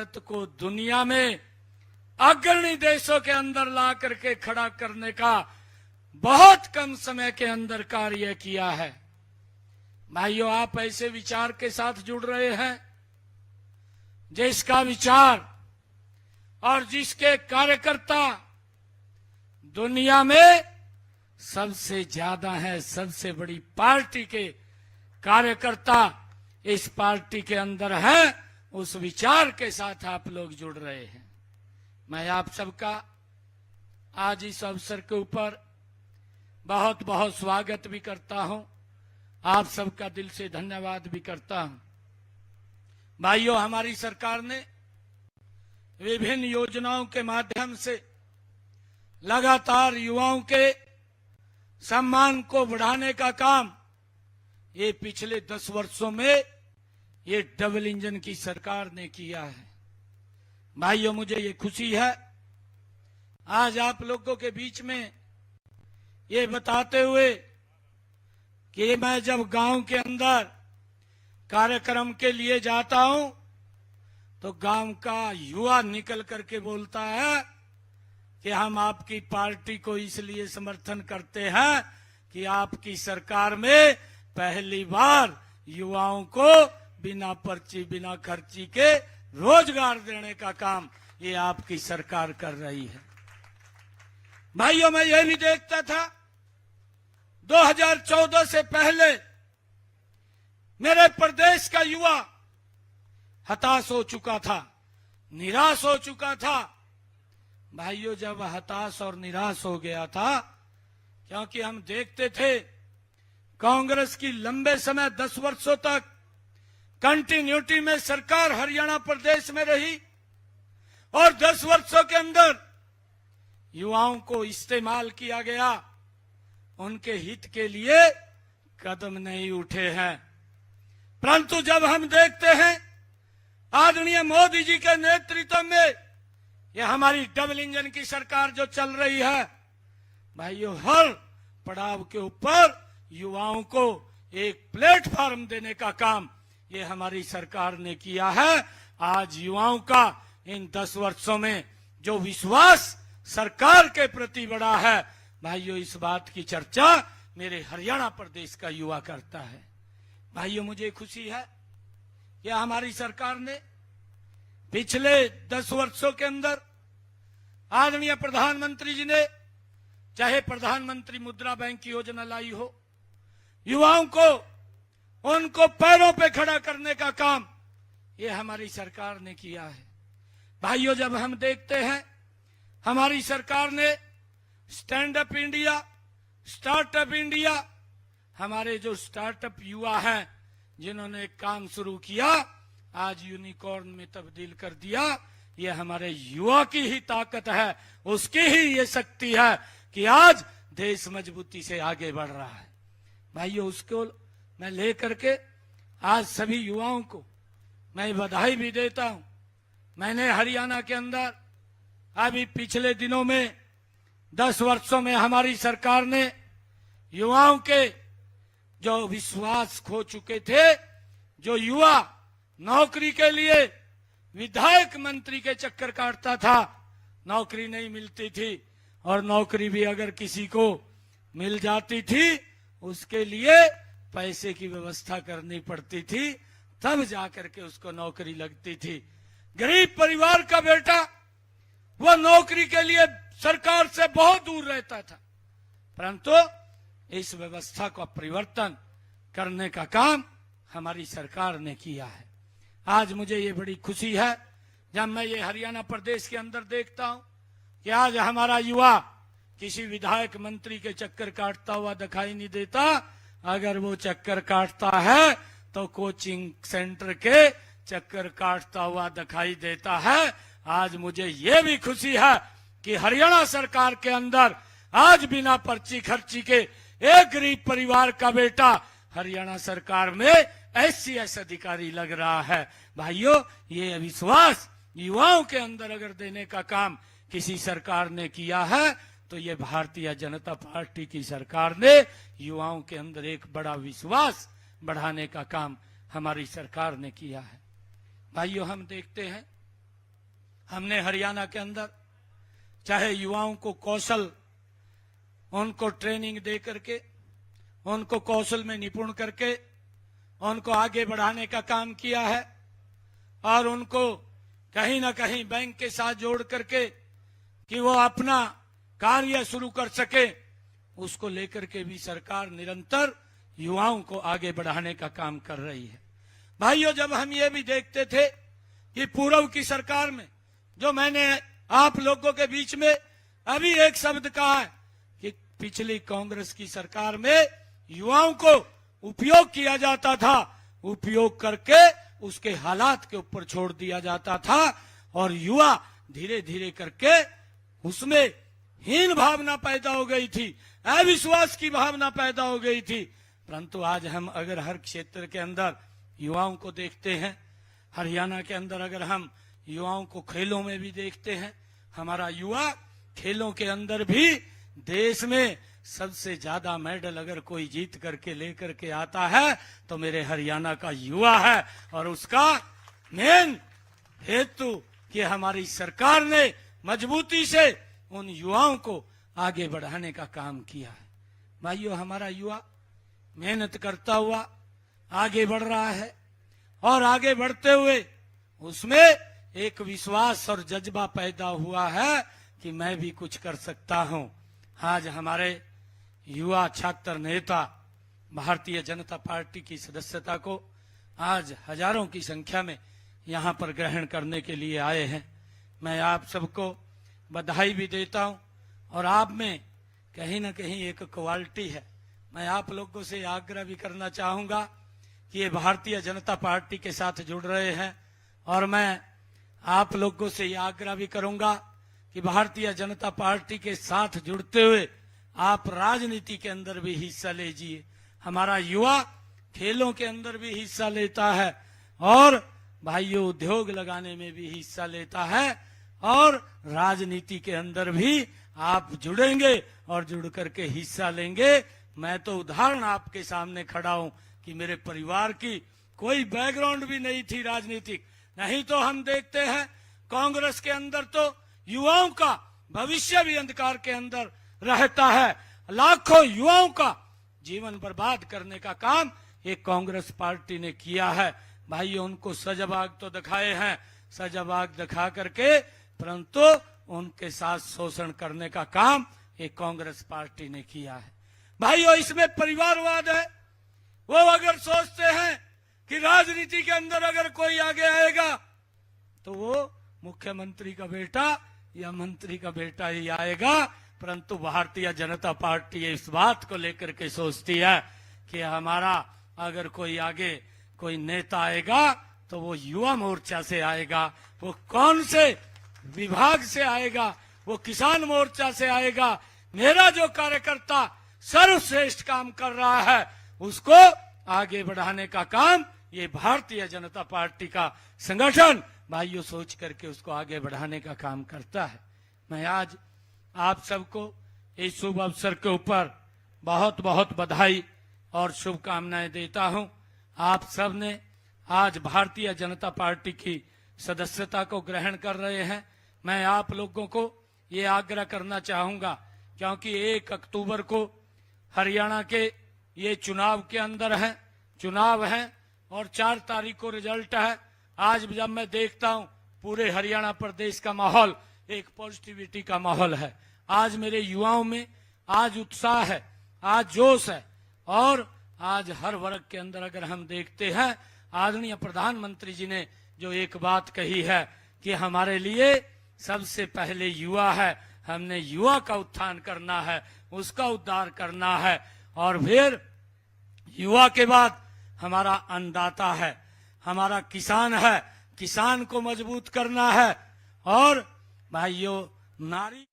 भारत को दुनिया में अग्रणी देशों के अंदर ला करके खड़ा करने का बहुत कम समय के अंदर कार्य किया है। भाइयों, आप ऐसे विचार के साथ जुड़ रहे हैं जिसका विचार और जिसके कार्यकर्ता दुनिया में सबसे ज्यादा है। सबसे बड़ी पार्टी के कार्यकर्ता इस पार्टी के अंदर हैं। उस विचार के साथ आप लोग जुड़ रहे हैं। मैं आप सबका आज इस अवसर के ऊपर बहुत बहुत स्वागत भी करता हूं। आप सबका दिल से धन्यवाद भी करता हूं। भाइयों, हमारी सरकार ने विभिन्न योजनाओं के माध्यम से लगातार युवाओं के सम्मान को बढ़ाने का काम ये पिछले 10 वर्षों में ये डबल इंजन की सरकार ने किया है। भाइयों, मुझे ये खुशी है आज आप लोगों के बीच में ये बताते हुए कि मैं जब गांव के अंदर कार्यक्रम के लिए जाता हूं तो गांव का युवा निकल करके बोलता है कि हम आपकी पार्टी को इसलिए समर्थन करते हैं कि आपकी सरकार में पहली बार युवाओं को बिना पर्ची बिना खर्ची के रोजगार देने का काम ये आपकी सरकार कर रही है। भाइयों, मैं ये भी देखता था 2014 से पहले मेरे प्रदेश का युवा हताश हो चुका था, निराश हो चुका था। भाइयों, जब हताश और निराश हो गया था क्योंकि हम देखते थे कांग्रेस की लंबे समय 10 वर्षों तक कंटिन्यूटी में सरकार हरियाणा प्रदेश में रही और 10 वर्षों के अंदर युवाओं को इस्तेमाल किया गया, उनके हित के लिए कदम नहीं उठे हैं। परंतु जब हम देखते हैं आदरणीय मोदी जी के नेतृत्व में ये हमारी डबल इंजन की सरकार जो चल रही है, भाइयों, हर पड़ाव के ऊपर युवाओं को एक प्लेटफॉर्म देने का काम ये हमारी सरकार ने किया है। आज युवाओं का इन 10 वर्षों में जो विश्वास सरकार के प्रति बढ़ा है, भाइयों, इस बात की चर्चा मेरे हरियाणा प्रदेश का युवा करता है। भाइयों, मुझे खुशी है कि हमारी सरकार ने पिछले 10 वर्षों के अंदर आदरणीय प्रधानमंत्री जी ने चाहे प्रधानमंत्री मुद्रा बैंक की योजना लाई हो, युवाओं को उनको पैरों पे खड़ा करने का काम ये हमारी सरकार ने किया है। भाइयों, जब हम देखते हैं हमारी सरकार ने stand up India, startup India, हमारे जो स्टार्टअप युवा हैं जिन्होंने एक काम शुरू किया आज यूनिकॉर्न में तब्दील कर दिया, ये हमारे युवा की ही ताकत है, उसकी ही ये शक्ति है कि आज देश मजबूती से आगे बढ़ रहा है। भाइयों, उसको मैं लेकर के आज सभी युवाओं को मैं बधाई भी देता हूं। मैंने हरियाणा के अंदर अभी पिछले दिनों में 10 वर्षों में हमारी सरकार ने युवाओं के जो विश्वास खो चुके थे, जो युवा नौकरी के लिए विधायक मंत्री के चक्कर काटता था, नौकरी नहीं मिलती थी और नौकरी भी अगर किसी को मिल जाती थी उसके लिए पैसे की व्यवस्था करनी पड़ती थी, तब जाकर के उसको नौकरी लगती थी। गरीब परिवार का बेटा वह नौकरी के लिए सरकार से बहुत दूर रहता था, परंतु इस व्यवस्था का परिवर्तन करने का काम हमारी सरकार ने किया है। आज मुझे ये बड़ी खुशी है जब मैं ये हरियाणा प्रदेश के अंदर देखता हूं कि आज हमारा युवा किसी विधायक मंत्री के चक्कर काटता हुआ दिखाई नहीं देता। अगर वो चक्कर काटता है तो कोचिंग सेंटर के चक्कर काटता हुआ दिखाई देता है। आज मुझे ये भी खुशी है कि हरियाणा सरकार के अंदर आज बिना पर्ची खर्ची के एक गरीब परिवार का बेटा हरियाणा सरकार में SCS अधिकारी लग रहा है। भाइयों, ये विश्वास युवाओं के अंदर अगर देने का काम किसी सरकार ने किया है तो ये भारतीय जनता पार्टी की सरकार ने युवाओं के अंदर एक बड़ा विश्वास बढ़ाने का काम हमारी सरकार ने किया है। भाइयों, हम देखते हैं हमने हरियाणा के अंदर चाहे युवाओं को कौशल, उनको ट्रेनिंग दे करके, उनको कौशल में निपुण करके उनको आगे बढ़ाने का काम किया है और उनको कहीं ना कहीं बैंक के साथ जोड़ करके कि वो अपना कार्य शुरू कर सके, उसको लेकर के भी सरकार निरंतर युवाओं को आगे बढ़ाने का काम कर रही है। भाइयों, जब हम ये भी देखते थे कि पूर्व की सरकार में, जो मैंने आप लोगों के बीच में अभी एक शब्द कहा है कि पिछली कांग्रेस की सरकार में युवाओं को उपयोग किया जाता था, उपयोग करके उसके हालात के ऊपर छोड़ दिया जाता था और युवा धीरे धीरे करके उसमें हीन भावना पैदा हो गई थी, अविश्वास की भावना पैदा हो गई थी। परंतु आज हम अगर हर क्षेत्र के अंदर युवाओं को देखते हैं, हरियाणा के अंदर अगर हम युवाओं को खेलों में भी देखते हैं, हमारा युवा खेलों के अंदर भी देश में सबसे ज्यादा मेडल अगर कोई जीत करके लेकर के आता है तो मेरे हरियाणा का युवा है। और उसका मेन हेतु कि हमारी सरकार ने मजबूती से उन युवाओं को आगे बढ़ाने का काम किया है। भाइयों, हमारा युवा मेहनत करता हुआ आगे बढ़ रहा है और आगे बढ़ते हुए उसमें एक विश्वास और जज्बा पैदा हुआ है कि मैं भी कुछ कर सकता हूं। आज हमारे युवा छात्र नेता भारतीय जनता पार्टी की सदस्यता को आज हजारों की संख्या में यहां पर ग्रहण करने के लिए आए हैं। मैं आप सबको बधाई भी देता हूं और आप में कहीं ना कहीं एक क्वालिटी है। मैं आप लोगों से आग्रह भी करना चाहूंगा कि ये भारतीय जनता पार्टी के साथ जुड़ रहे हैं और मैं आप लोगों से ये आग्रह भी करूंगा कि भारतीय जनता पार्टी के साथ जुड़ते हुए आप राजनीति के अंदर भी हिस्सा लीजिए। हमारा युवा खेलों के अंदर भी हिस्सा लेता है और भाइयों उद्योग लगाने में भी हिस्सा लेता है और राजनीति के अंदर भी आप जुड़ेंगे और जुड़ करके हिस्सा लेंगे। मैं तो उदाहरण आपके सामने खड़ा हूं कि मेरे परिवार की कोई बैकग्राउंड भी नहीं थी राजनीतिक, नहीं तो हम देखते हैं कांग्रेस के अंदर तो युवाओं का भविष्य भी अंधकार के अंदर रहता है। लाखों युवाओं का जीवन बर्बाद करने का काम एक कांग्रेस पार्टी ने किया है। भाइयों, उनको सजाबाग तो दिखाए हैं, सजाबाग दिखा करके, परंतु उनके साथ शोषण करने का काम एक कांग्रेस पार्टी ने किया है। भाइयों, इसमें परिवारवाद है। वो अगर सोचते हैं कि राजनीति के अंदर अगर कोई आगे आएगा तो वो मुख्यमंत्री का बेटा या मंत्री का बेटा ही आएगा, परंतु भारतीय जनता पार्टी इस बात को लेकर के सोचती है कि हमारा अगर कोई आगे कोई नेता आएगा तो वो युवा मोर्चा से आएगा, वो कौन से विभाग से आएगा, वो किसान मोर्चा से आएगा। मेरा जो कार्यकर्ता सर्वश्रेष्ठ काम कर रहा है उसको आगे बढ़ाने का काम ये भारतीय जनता पार्टी का संगठन भाइयों सोच करके उसको आगे बढ़ाने का काम करता है। मैं आज आप सबको इस शुभ अवसर के ऊपर बहुत बहुत बधाई और शुभकामनाएं देता हूं। आप सब ने आज भारतीय जनता पार्टी की सदस्यता को ग्रहण कर रहे हैं। मैं आप लोगों को ये आग्रह करना चाहूंगा क्योंकि 1 अक्टूबर को हरियाणा के ये चुनाव के अंदर है, चुनाव है और 4 तारीख को रिजल्ट है। आज जब मैं देखता हूं पूरे हरियाणा प्रदेश का माहौल एक पॉजिटिविटी का माहौल है। आज मेरे युवाओं में आज उत्साह है, आज जोश है और आज हर वर्ग के अंदर अगर हम देखते हैं आदरणीय प्रधानमंत्री जी ने जो एक बात कही है कि हमारे लिए सबसे पहले युवा है, हमने युवा का उत्थान करना है, उसका उद्धार करना है और फिर युवा के बाद हमारा अन्नदाता है, हमारा किसान है, किसान को मजबूत करना है और भाइयों नारी